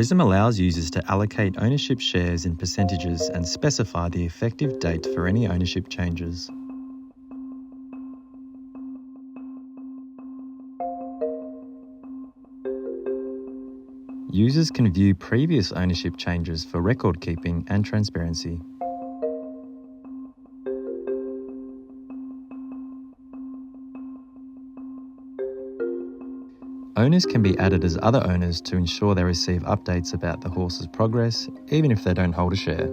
Prism allows users to allocate ownership shares in percentages and specify the effective date for any ownership changes. Users can view previous ownership changes for record keeping and transparency. Owners can be added as other owners to ensure they receive updates about the horse's progress, even if they don't hold a share.